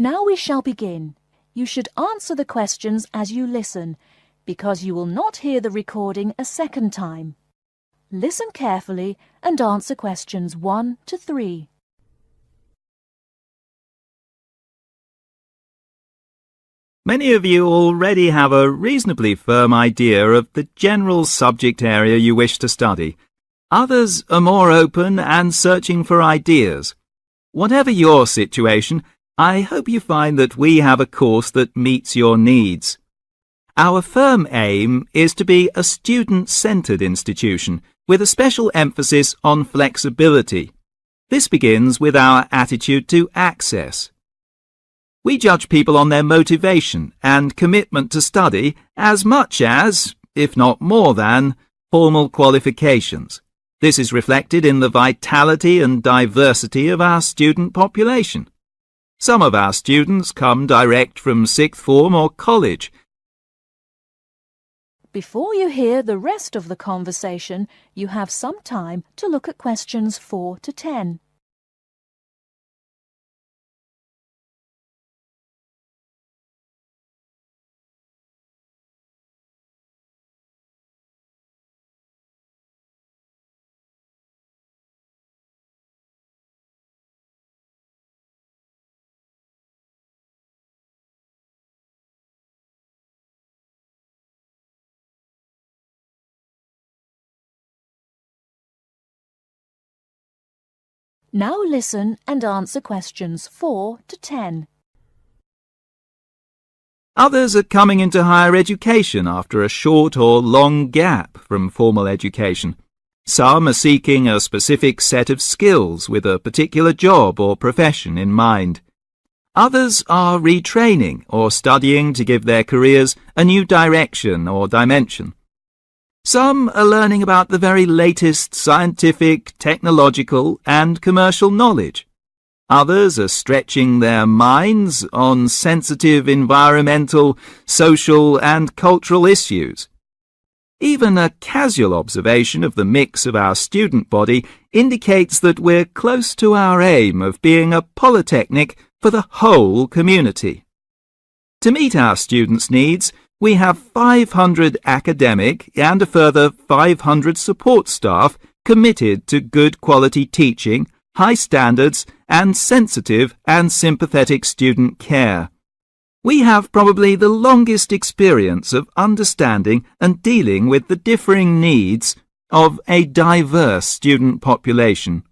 Now we shall begin. You should answer the questions as you listen, because you will not hear the recording a second time. Listen carefully and answer questions 1 to 3. Many of you already have a reasonably firm idea of the general subject area you wish to study. Others are more open and searching for ideas. Whatever your situation, I hope you find that we have a course that meets your needs. Our firm aim is to be a student-centred institution with a special emphasis on flexibility. This begins with our attitude to access. We judge people on their motivation and commitment to study as much as, if not more than, formal qualifications. This is reflected in the vitality and diversity of our student population. Some of our students come direct from sixth form or college. Before you hear the rest of the conversation, you have some time to look at questions 4 to 10. Now listen and answer questions 4 to 10. Others are coming into higher education after a short or long gap from formal education. Some are seeking a specific set of skills with a particular job or profession in mind. Others are retraining or studying to give their careers a new direction or dimension. Some are learning about the very latest scientific, technological and commercial knowledge. Others are stretching their minds on sensitive environmental, social and cultural issues. Even a casual observation of the mix of our student body indicates that we're close to our aim of being a polytechnic for the whole community. To meet our students' needs, we have 500 academic and a further 500 support staff committed to good quality teaching, high standards, and sensitive and sympathetic student care. We have probably the longest experience of understanding and dealing with the differing needs of a diverse student population.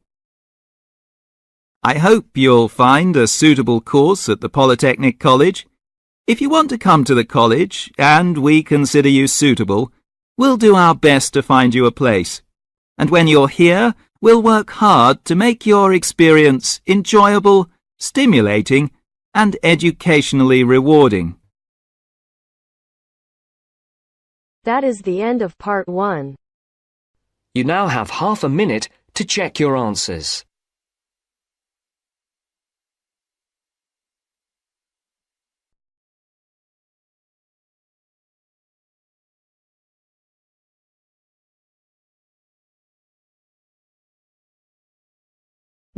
I hope you'll find a suitable course at the Polytechnic College. If you want to come to the college and we consider you suitable, we'll do our best to find you a place. And when you're here, we'll work hard to make your experience enjoyable, stimulating, and educationally rewarding. That is the end of part 1. You now have half a minute to check your answers.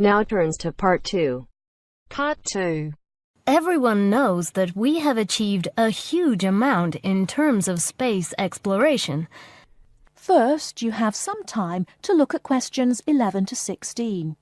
Now turns to part 2. Part 2. Everyone knows that we have achieved a huge amount in terms of space exploration. First, you have some time to look at questions 11 to 16.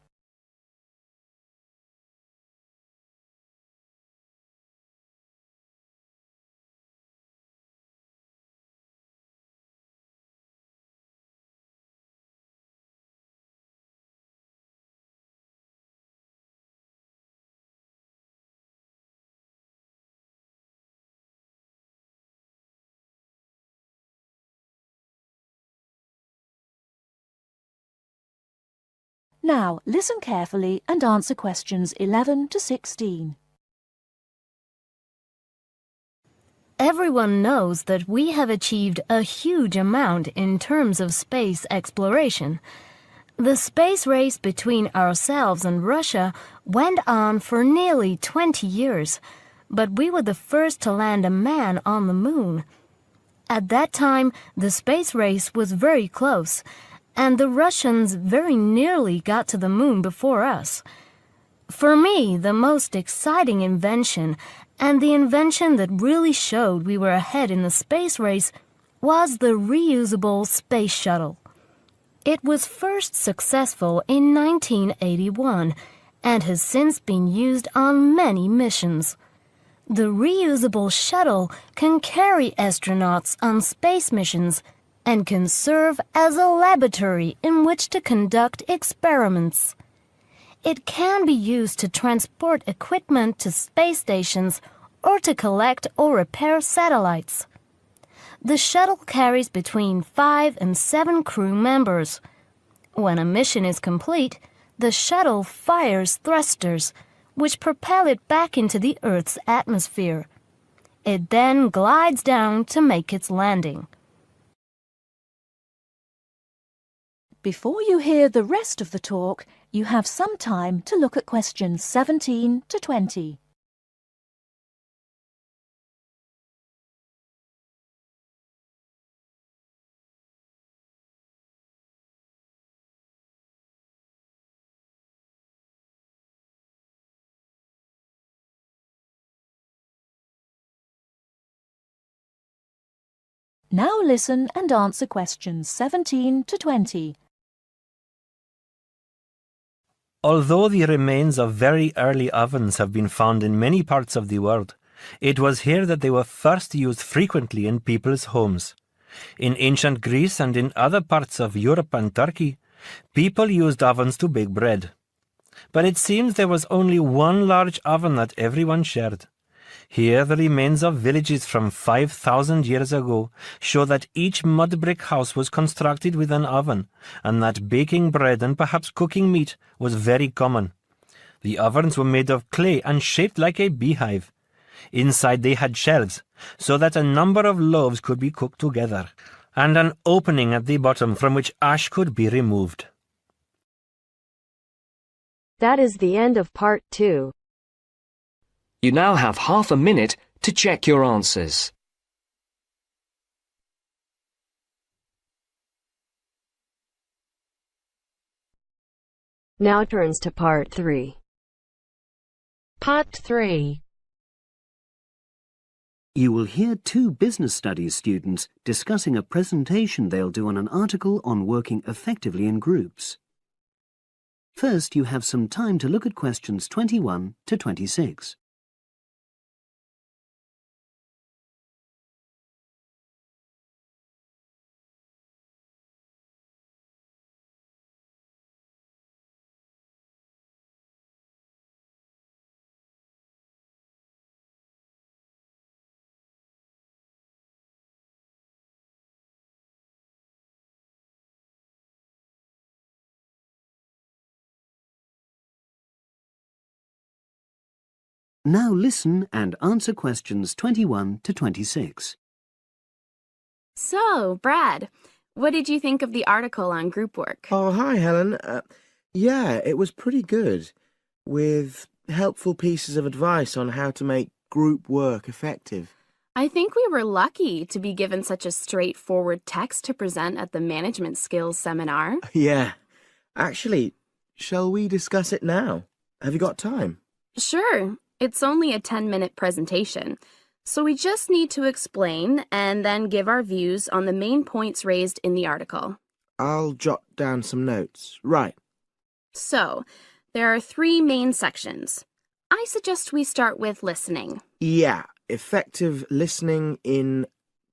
Now, listen carefully and answer questions 11 to 16. Everyone knows that we have achieved a huge amount in terms of space exploration. The space race between ourselves and Russia went on for nearly 20 years, but we were the first to land a man on the moon. At that time, the space race was very close, and the Russians very nearly got to the moon before us. For me, the most exciting invention, and the invention that really showed we were ahead in the space race, was the reusable space shuttle. It was first successful in 1981 and has since been used on many missions. The reusable shuttle can carry astronauts on space missions and can serve as a laboratory in which to conduct experiments. It can be used to transport equipment to space stations or to collect or repair satellites. The shuttle carries between 5 and 7 crew members. When a mission is complete, the shuttle fires thrusters, which propel it back into the Earth's atmosphere. It then glides down to make its landing. Before you hear the rest of the talk, you have some time to look at questions 17 to 20. Now listen and answer questions 17 to 20. Although the remains of very early ovens have been found in many parts of the world, it was here that they were first used frequently in people's homes. In ancient Greece and in other parts of Europe and Turkey, people used ovens to bake bread. But it seems there was only one large oven that everyone shared. Here the remains of villages from 5,000 years ago show that each mud brick house was constructed with an oven, and that baking bread and perhaps cooking meat was very common. The ovens were made of clay and shaped like a beehive. Inside they had shelves, so that a number of loaves could be cooked together, and an opening at the bottom from which ash could be removed. That is the end of part 2. You now have half a minute to check your answers. Now turns to part 3. Part 3. You will hear 2 business studies students discussing a presentation they'll do on an article on working effectively in groups. First, you have some time to look at questions 21 to 26. Now listen and answer questions 21 to 26. So, Brad, what did you think of the article on group work? Oh, hi, Helen. Yeah, it was pretty good, with helpful pieces of advice on how to make group work effective. I think we were lucky to be given such a straightforward text to present at the Management Skills Seminar. Yeah. Actually, shall we discuss it now? Have you got time? Sure. It's only a 10-minute presentation, so we just need to explain and then give our views on the main points raised in the article. I'll jot down some notes. Right. So, there are 3 main sections. I suggest we start with listening. Yeah, effective listening in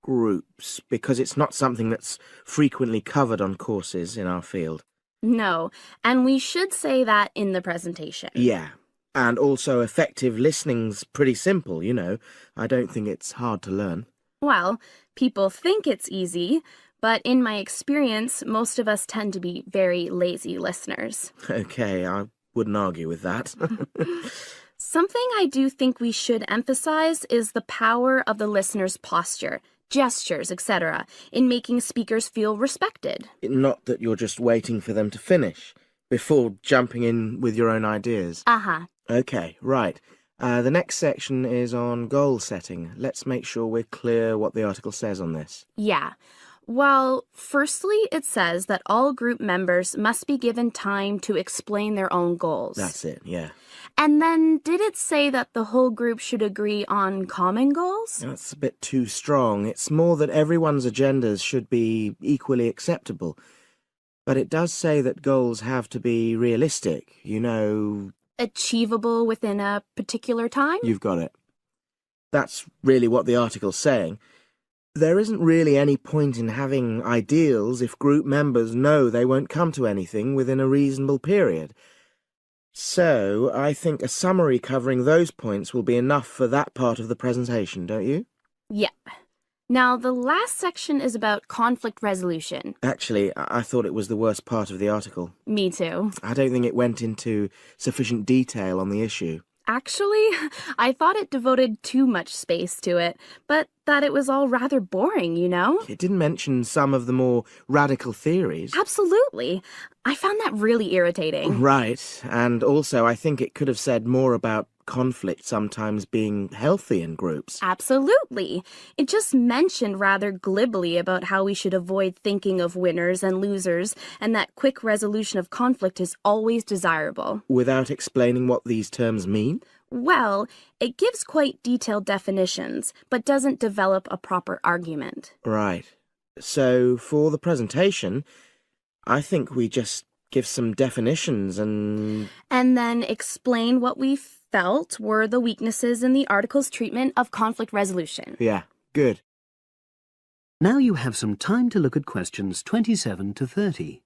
groups, because it's not something that's frequently covered on courses in our field. No, and we should say that in the presentation. Yeah. And also effective listening's pretty simple, you know. I don't think it's hard to learn. Well, people think it's easy, but in my experience, most of us tend to be very lazy listeners. Okay, I wouldn't argue with that. Something I do think we should emphasize is the power of the listener's posture, gestures, etc., in making speakers feel respected. Not that you're just waiting for them to finish before jumping in with your own ideas. Uh-huh. Okay, right. The next section is on goal setting. Let's make sure we're clear what the article says on this. Yeah. Well, firstly, it says that all group members must be given time to explain their own goals. That's it, yeah. And then did it say that the whole group should agree on common goals? That's a bit too strong. It's more that everyone's agendas should be equally acceptable. But it does say that goals have to be realistic, Achievable within a particular time? You've got it. That's really what the article's saying. There isn't really any point in having ideals if group members know they won't come to anything within a reasonable period. So, I think a summary covering those points will be enough for that part of the presentation, don't you? Yeah. Now, the last section is about conflict resolution. Actually, I thought it was the worst part of the article. Me too. I don't think it went into sufficient detail on the issue. Actually, I thought it devoted too much space to it, but that it was all rather boring, It didn't mention some of the more radical theories. Absolutely. I found that really irritating. Right, and also I think it could have said more about conflict sometimes being healthy in groups. Absolutely. It just mentioned rather glibly about how we should avoid thinking of winners and losers, and that quick resolution of conflict is always desirable. Without explaining what these terms mean? Well, it gives quite detailed definitions, but doesn't develop a proper argument. Right. So, for the presentation, I think we just give some definitions and then explain what we felt were the weaknesses in the article's treatment of conflict resolution. Yeah, good. Now you have some time to look at questions 27 to 30.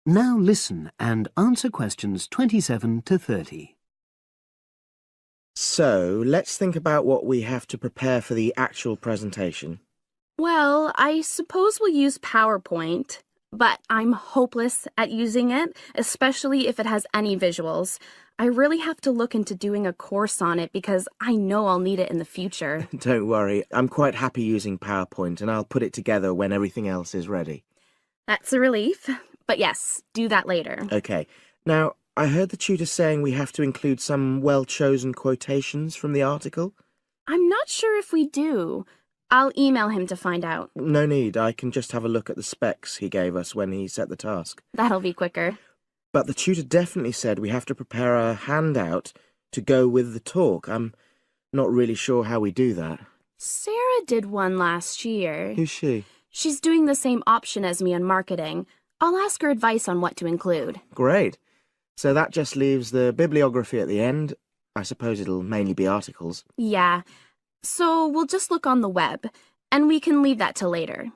Now listen and answer questions 27 to 30. So, let's think about what we have to prepare for the actual presentation. Well, I suppose we'll use PowerPoint, but I'm hopeless at using it, especially if it has any visuals. I really have to look into doing a course on it because I know I'll need it in the future. Don't worry, I'm quite happy using PowerPoint and I'll put it together when everything else is ready. That's a relief. But yes, do that later. Okay. Now, I heard the tutor saying we have to include some well-chosen quotations from the article. I'm not sure if we do. I'll email him to find out. No need, I can just have a look at the specs he gave us when he set the task. That'll be quicker. But the tutor definitely said we have to prepare a handout to go with the talk. I'm not really sure how we do that. Sarah did one last year. Who's she? She's doing the same option as me on marketing. I'll ask her advice on what to include. Great. So that just leaves the bibliography at the end. I suppose it'll mainly be articles. Yeah. So we'll just look on the web, and we can leave that till later.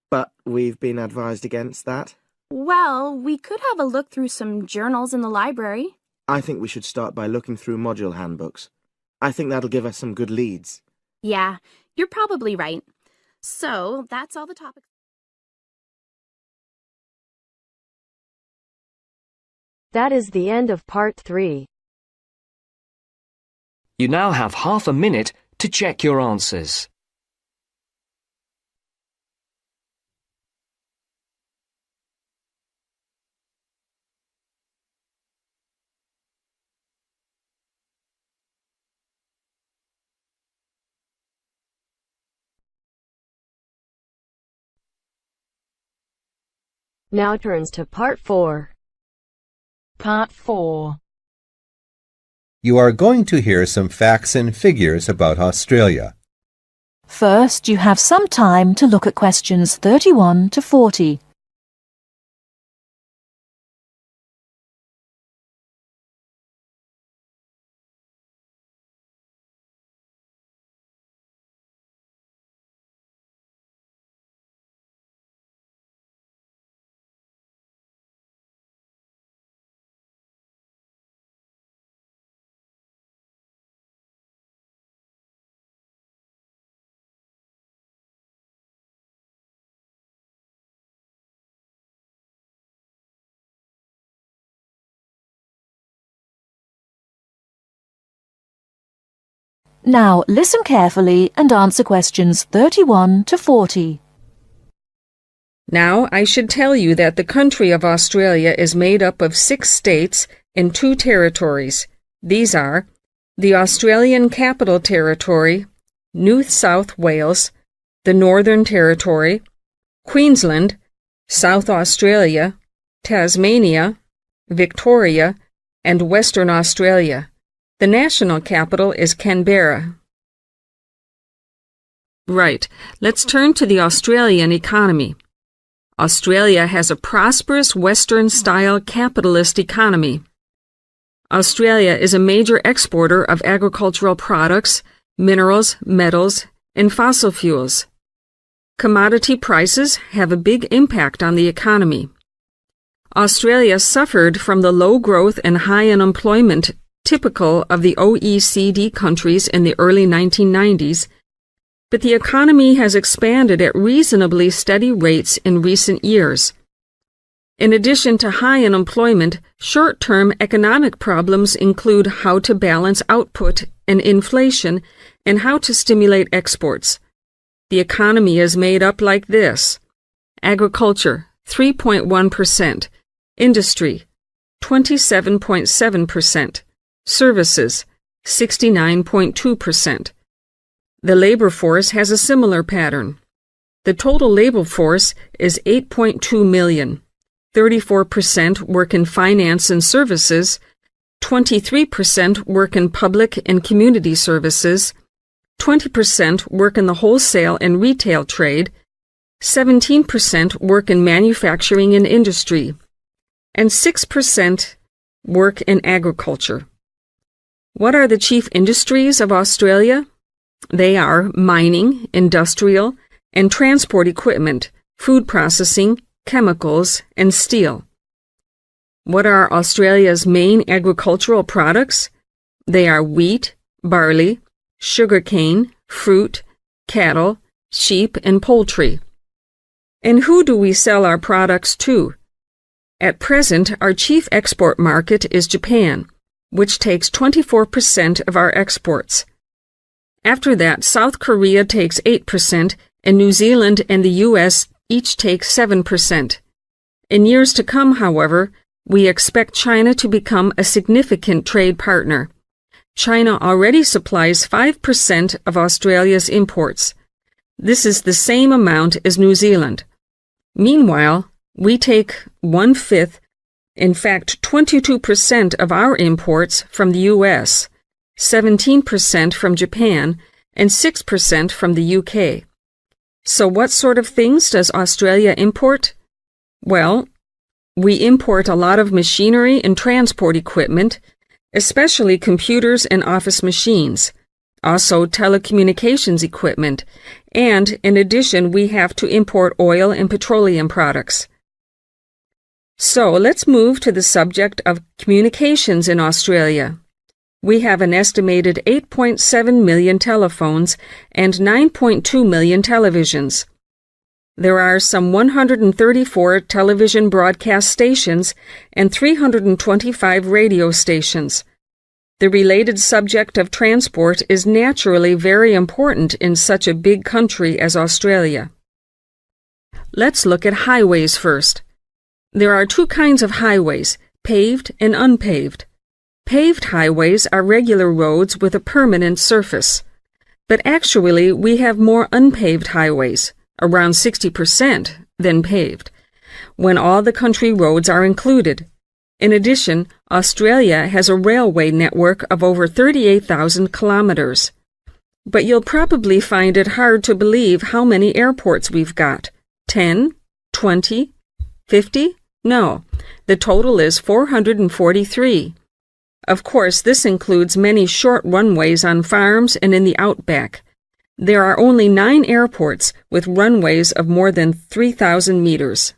But we've been advised against that. Well, we could have a look through some journals in the library. I think we should start by looking through module handbooks. I think that'll give us some good leads. Yeah, you're probably right. So that's all the topics. That is the end of part 3. You now have half a minute to check your answers. Now turns to part 4. Part 4. You are going to hear some facts and figures about Australia. First, you have some time to look at questions 31 to 40. Now listen carefully and answer questions 31 to 40. Now I should tell you that the country of Australia is made up of 6 states and 2 territories. These are the Australian Capital Territory, New South Wales, the Northern Territory, Queensland, South Australia, Tasmania, Victoria, and Western Australia. The national capital is Canberra. Right, let's turn to the Australian economy. Australia has a prosperous Western-style capitalist economy. Australia is a major exporter of agricultural products, minerals, metals, and fossil fuels. Commodity prices have a big impact on the economy. Australia suffered from the low growth and high unemployment typical of the OECD countries in the early 1990s, but the economy has expanded at reasonably steady rates in recent years. In addition to high unemployment, short-term economic problems include how to balance output and inflation and how to stimulate exports. The economy is made up like this: agriculture, 3.1%, industry, 27.7%, services, 69.2%. The labor force has a similar pattern. The total labor force is 8.2 million. 34% work in finance and services, 23% work in public and community services, 20% work in the wholesale and retail trade, 17% work in manufacturing and industry, and 6% work in agriculture. What are the chief industries of Australia? They are mining, industrial, and transport equipment, food processing, chemicals, and steel. What are Australia's main agricultural products? They are wheat, barley, sugarcane, fruit, cattle, sheep, and poultry. And who do we sell our products to? At present, our chief export market is Japan, which takes 24% of our exports. After that, South Korea takes 8%, and New Zealand and the U.S. each take 7%. In years to come, however, we expect China to become a significant trade partner. China already supplies 5% of Australia's imports. This is the same amount as New Zealand. Meanwhile, we take 1/5, in fact 22% of our imports from the U.S., 17% from Japan, and 6% from the UK. So what sort of things does Australia import? Well, we import a lot of machinery and transport equipment, especially computers and office machines, also telecommunications equipment, and in addition we have to import oil and petroleum products. So let's move to the subject of communications in Australia. We have an estimated 8.7 million telephones and 9.2 million televisions. There are some 134 television broadcast stations and 325 radio stations. The related subject of transport is naturally very important in such a big country as Australia. Let's look at highways first. There are 2 kinds of highways, paved and unpaved. Paved highways are regular roads with a permanent surface. But actually, we have more unpaved highways, around 60%, than paved, when all the country roads are included. In addition, Australia has a railway network of over 38,000 kilometers. But you'll probably find it hard to believe how many airports we've got. 10? 20? 50? No, the total is 443. Of course, this includes many short runways on farms and in the outback. There are only 9 airports with runways of more than 3,000 meters.